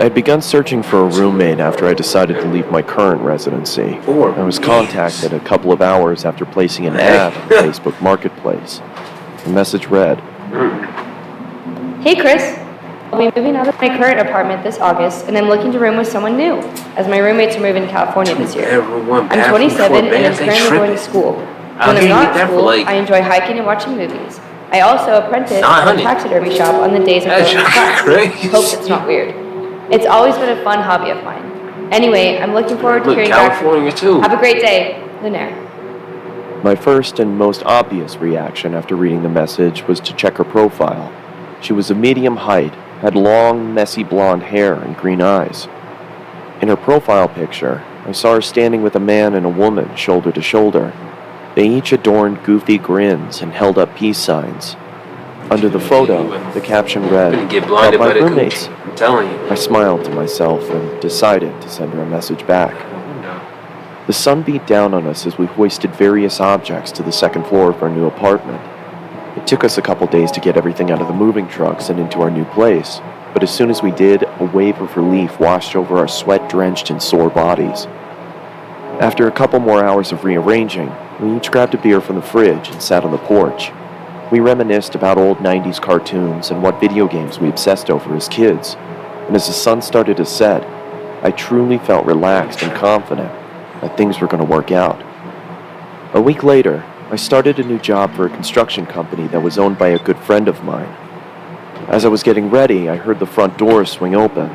I had begun searching for a roommate after I decided to leave my current residency. I was contacted a couple of hours after placing an ad on Facebook Marketplace. The message read, "Hey Chris, I'll be moving out of my current apartment this August, and I'm looking to room with someone new, as my roommates are moving to California this year. I'm 27 and I'm currently going to school. When I'm not at school, I enjoy hiking and watching movies. I also apprentice at a taxidermy shop on the days of going to class. Hope it's not weird. It's always been a fun hobby of mine. Anyway, I'm looking forward to hearing back from you. Too. Have a great day, Lunaire." My first and most obvious reaction after reading the message was to check her profile. She was of medium height, had long, messy blonde hair and green eyes. In her profile picture, I saw her standing with a man and a woman shoulder to shoulder. They each adorned goofy grins and held up peace signs. Under the photo, the caption read, "About my roommates." I'm telling you. I smiled to myself and decided to send her a message back. The sun beat down on us as we hoisted various objects to the second floor of our new apartment. It took us a couple days to get everything out of the moving trucks and into our new place, but as soon as we did, a wave of relief washed over our sweat-drenched and sore bodies. After a couple more hours of rearranging, we each grabbed a beer from the fridge and sat on the porch. We reminisced about old 90s cartoons and what video games we obsessed over as kids, and as the sun started to set, I truly felt relaxed and confident that things were going to work out. A week later, I started a new job for a construction company that was owned by a good friend of mine. As I was getting ready, I heard the front door swing open.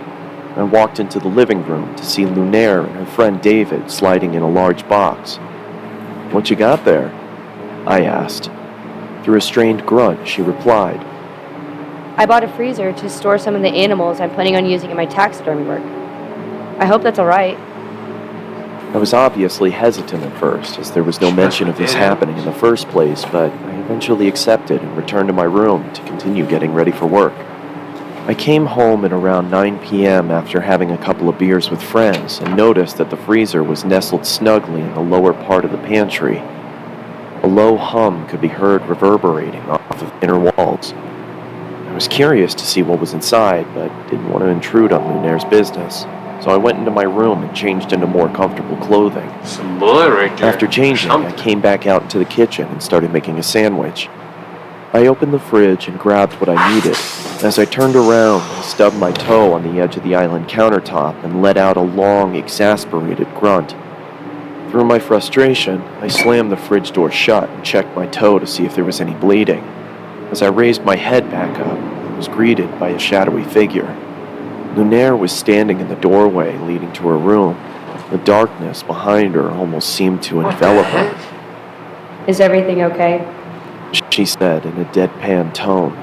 I walked into the living room to see Lunaire and her friend David sliding in a large box. "What you got there?" I asked. Through a strained grunt, she replied, "I bought a freezer to store some of the animals I'm planning on using in my taxidermy work. I hope that's all right." I was obviously hesitant at first, as there was no mention of this happening in the first place, but I eventually accepted and returned to my room to continue getting ready for work. I came home at around 9 p.m. after having a couple of beers with friends and noticed that the freezer was nestled snugly in the lower part of the pantry. A low hum could be heard reverberating off of inner walls. I was curious to see what was inside, but didn't want to intrude on Lunaire's business. So I went into my room and changed into more comfortable clothing. Some bullet right there. After changing, I came back out into the kitchen and started making a sandwich. I opened the fridge and grabbed what I needed. As I turned around, I stubbed my toe on the edge of the island countertop and let out a long, exasperated grunt. Through my frustration, I slammed the fridge door shut and checked my toe to see if there was any bleeding. As I raised my head back up, I was greeted by a shadowy figure. Lunaire was standing in the doorway leading to her room. The darkness behind her almost seemed to envelop her. "Is everything okay?" She said in a deadpan tone.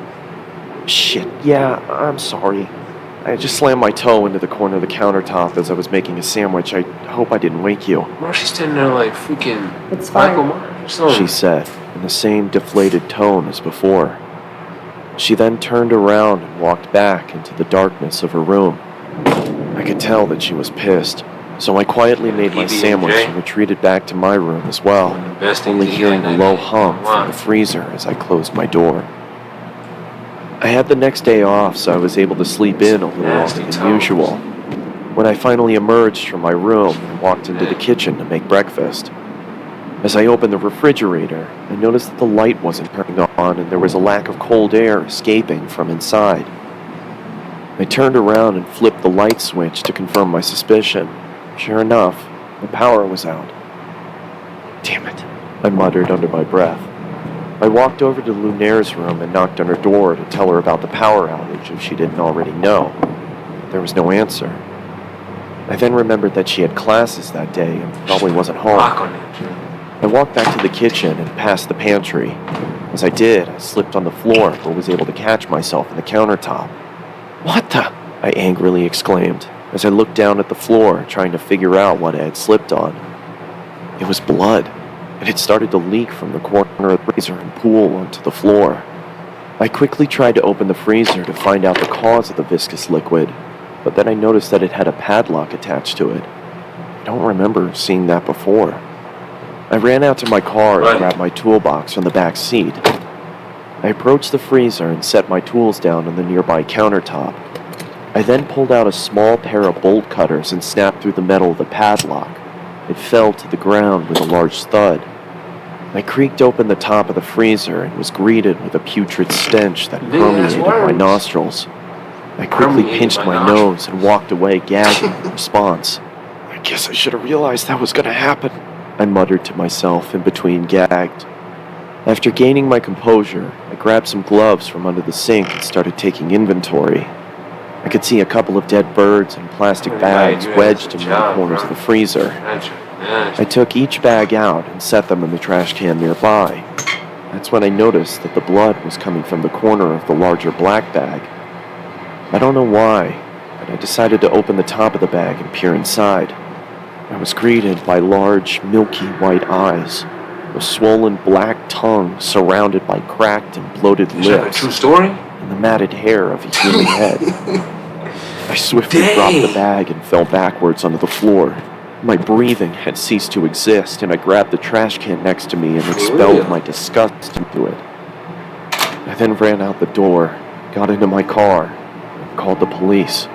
"Shit, yeah, I'm sorry. I just slammed my toe into the corner of the countertop as I was making a sandwich. I hope I didn't wake you." Why is she standing there like freaking "It's fine," Michael Myers? she said in the same deflated tone as before. She then turned around and walked back into the darkness of her room. I could tell that she was pissed, so I quietly made my sandwich and retreated back to my room as well, only hearing a low hum from the freezer as I closed my door. I had the next day off, so I was able to sleep in a little longer than usual. When I finally emerged from my room, I walked into the kitchen to make breakfast. As I opened the refrigerator, I noticed that the light wasn't turning on and there was a lack of cold air escaping from inside. I turned around and flipped the light switch to confirm my suspicion. Sure enough, the power was out. "Damn it," I muttered under my breath. I walked over to Lunaire's room and knocked on her door to tell her about the power outage if she didn't already know. There was no answer. I then remembered that she had classes that day and probably wasn't home. I walked back to the kitchen and past the pantry. As I did, I slipped on the floor but was able to catch myself on the countertop. "What the?" I angrily exclaimed as I looked down at the floor trying to figure out what I had slipped on. It was blood. It had started to leak from the corner of the freezer and pool onto the floor. I quickly tried to open the freezer to find out the cause of the viscous liquid, but then I noticed that it had a padlock attached to it. I don't remember seeing that before. I ran out to my car and grabbed my toolbox from the back seat. I approached the freezer and set my tools down on the nearby countertop. I then pulled out a small pair of bolt cutters and snapped through the metal of the padlock. It fell to the ground with a large thud. I creaked open the top of the freezer and was greeted with a putrid stench that permeated my nostrils. I quickly pinched my nose and walked away, gagging in response. I guess I should have realized that was going to happen, I muttered to myself in between gagged. After gaining my composure, I grabbed some gloves from under the sink and started taking inventory. I could see a couple of dead birds and plastic bags wedged in the corners of the freezer. I took each bag out and set them in the trash can nearby. That's when I noticed that the blood was coming from the corner of the larger black bag. I don't know why, but I decided to open the top of the bag and peer inside. I was greeted by large, milky white eyes, a swollen black tongue surrounded by cracked and bloated lips. Is that a true story? And the matted hair of a human head. I swiftly dropped the bag and fell backwards onto the floor. My breathing had ceased to exist, and I grabbed the trash can next to me and expelled my disgust into it. I then ran out the door, got into my car, and called the police.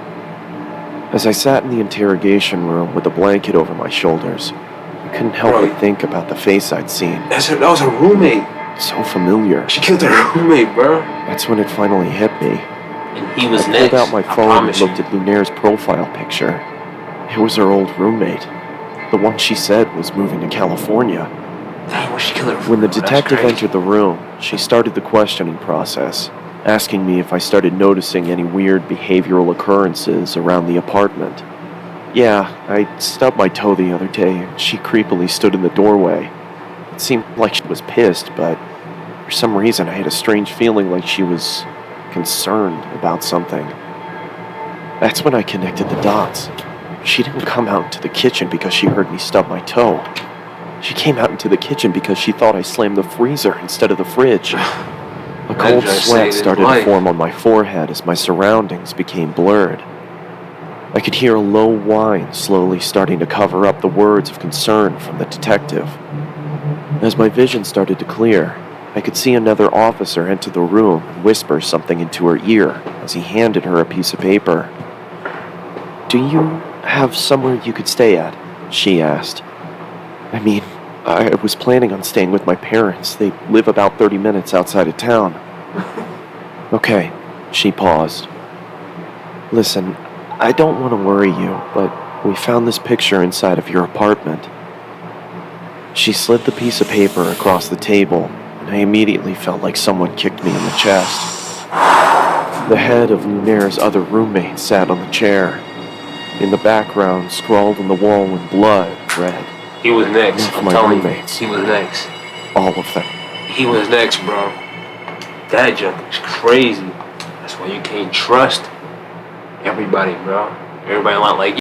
As I sat in the interrogation room with a blanket over my shoulders, I couldn't help but think about the face I'd seen. That was her roommate. So familiar. She killed her roommate, bro. That's when it finally hit me. And he was I next. pulled out my phone and looked at Lunaire's profile picture. It was her old roommate. The one she said was moving to California. Dang, where'd she kill her? When the detective entered the room, she started the questioning process, asking me if I started noticing any weird behavioral occurrences around the apartment. Yeah, I stubbed my toe the other day, and she creepily stood in the doorway. It seemed like she was pissed, but for some reason I had a strange feeling like she was concerned about something. That's when I connected the dots. She didn't come out into the kitchen because she heard me stub my toe. She came out into the kitchen because she thought I slammed the freezer instead of the fridge. A cold sweat started to form on my forehead as my surroundings became blurred. I could hear a low whine slowly starting to cover up the words of concern from the detective. As my vision started to clear, I could see another officer enter the room and whisper something into her ear as he handed her a piece of paper. "Do you have somewhere you could stay at?" she asked. I mean, I was planning on staying with my parents. They live about 30 minutes outside of town. Okay, she paused. Listen, I don't want to worry you, but we found this picture inside of your apartment. She slid the piece of paper across the table, and I immediately felt like someone kicked me in the chest. The head of Lunaire's other roommate sat on the chair. In the background, scrawled on the wall in blood, read, He was next. I'm telling you, he was next. All of them. He was next, bro. That junk is crazy. That's why you can't trust everybody, bro. Everybody not like